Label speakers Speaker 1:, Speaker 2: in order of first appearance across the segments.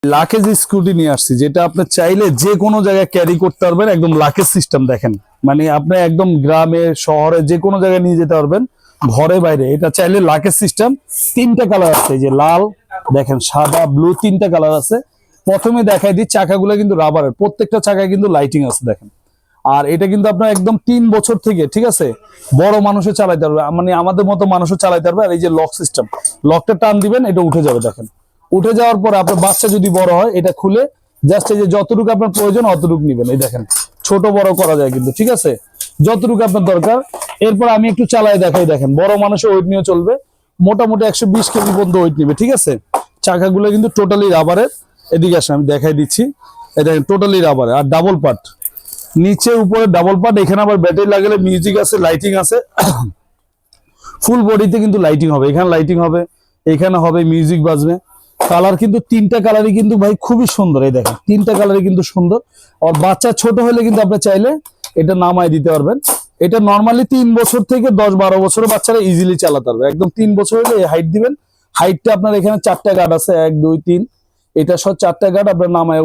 Speaker 1: Luggage scooty নিয়ে আসছি, যেটা আপনি চাইলে যে কোনো জায়গায় ক্যারি করতে পারবেন। একদম লাকেজ সিস্টেম দেখেন, মানে আপনি একদম গ্রামে শহরে যে কোনো জায়গায় নিয়ে যেতে পারবেন, ঘরে বাইরে। এটা চাইলে লাকেজ সিস্টেম। তিনটা কালার আছে, যে লাল দেখেন, সাদা, ব্লু, তিনটা কালার আছে। প্রথমে দেখাই দিই, চাকাগুলো কিন্তু রাবারের, প্রত্যেকটা চাকায় কিন্তু লাইটিং আছে দেখেন। আর এটা কিন্তু আপনার একদম 3 বছর থেকে, ঠিক আছে, বড় মানুষও চালাইতে পারবে, মানে আমাদের মতো মানুষও চালাইতে পারবে। আর এই যে লক সিস্টেম, লকটা টান দিবেন, এটা উঠে যাবে দেখেন। উঠে যাওয়ার পরে আপনার বাচ্চা যদি বড় হয়, এটা খুলে জাস্ট এই যে যতটুকু আপনার প্রয়োজন অতটুকু নিবেন। এই দেখেন, ছোট বড় করা যায় কিন্তু, ঠিক আছে, যতটুকু আপনার দরকার। এরপর আমি একটু চালাই দেখাই, দেখেন বড় মানুষের ওয়েট নিয়ে চলবে, মোটামুটি 120 কেজি পর্যন্ত ওয়েট নিবে, ঠিক আছে। চাকাগুলো কিন্তু টোটালি রাবারের। এদিকে আসেন, আমি দেখাই দিচ্ছি। এই দেখেন, টোটালি রাবারের আর ডাবল পার্ট, নিচে উপরে ডাবল পার্ট। এখানে আবার ব্যাটারি লাগালে মিউজিক আছে, লাইটিং আছে। ফুল বডিতে কিন্তু লাইটিং হবে, এখানে লাইটিং হবে, এখানে হবে, মিউজিক বাজবে। কালার কিন্তু তিনটা কালারই কিন্তু ভাই খুবই সুন্দর। এই দেখেন, তিনটা কালারই কিন্তু সুন্দর। আর বাচ্চা ছোট হলে কিন্তু আপনি চাইলে এটা নামায় দিতে পারবেন। এটা নর্মালি 3 বছর থেকে 10-12 বছরের বাচ্চারা ইজিলি চালাতে পারবে। একদম 3 বছর হলে হাইট দিবেন। হাইটটা আপনার এখানে 4টা গার্ড আছে, 1 2 3, এটা সব 4টা গার্ড আপনার নামায়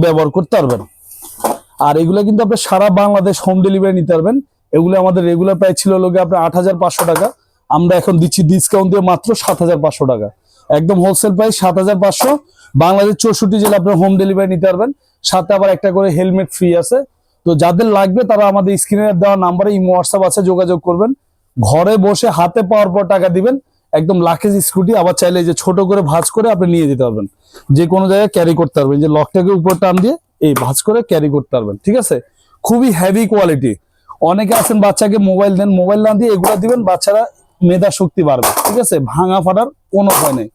Speaker 1: ব্যবহার করতে পারবেন। আর এগুলো কিন্তু আপনি সারা বাংলাদেশ হোম ডেলিভারি নিতে পারবেন। এগুলো আমাদের রেগুলার প্রাইস ছিল লোকে আপনার 8,500 টাকা, আমরা এখন দিচ্ছি ডিসকাউন্ট দিয়ে মাত্র 7,500 টাকা। একদম হোলসেল প্রাইস 7,500। বাংলাদেশ 64 জেলা আপনার হোম ডেলিভারি নিতে পারবেন। সাথে আবার একটা করে হেলমেট ফ্রি আছে। তো যাদের লাগবে তারা আমাদের স্ক্রিনে দেওয়া নাম্বারে ইমো হোয়াটসঅ্যাপ আছে, যোগাযোগ করবেন। ঘরে বসে হাতে পাওয়ার পর টাকা দিবেন। একদম লাকেজ স্কুটি। আবার চাইলে যে ছোট করে ভাঁজ করে আপনি নিয়ে যেতে পারবেন, যে কোনো জায়গায় ক্যারি করতে পারবেন। যে লকটাকে উপর টান দিয়ে এই ভাঁজ করে ক্যারি করতে পারবেন, ঠিক আছে। খুবই হেভি কোয়ালিটি। অনেকে আছেন বাচ্চাকে মোবাইল দেন, মোবাইল না দিয়ে এগুলো দিবেন, বাচ্চারা মেধা শক্তি বাড়বে, ঠিক আছে, ভাঙা ফাটার কোনো ভয় নেই।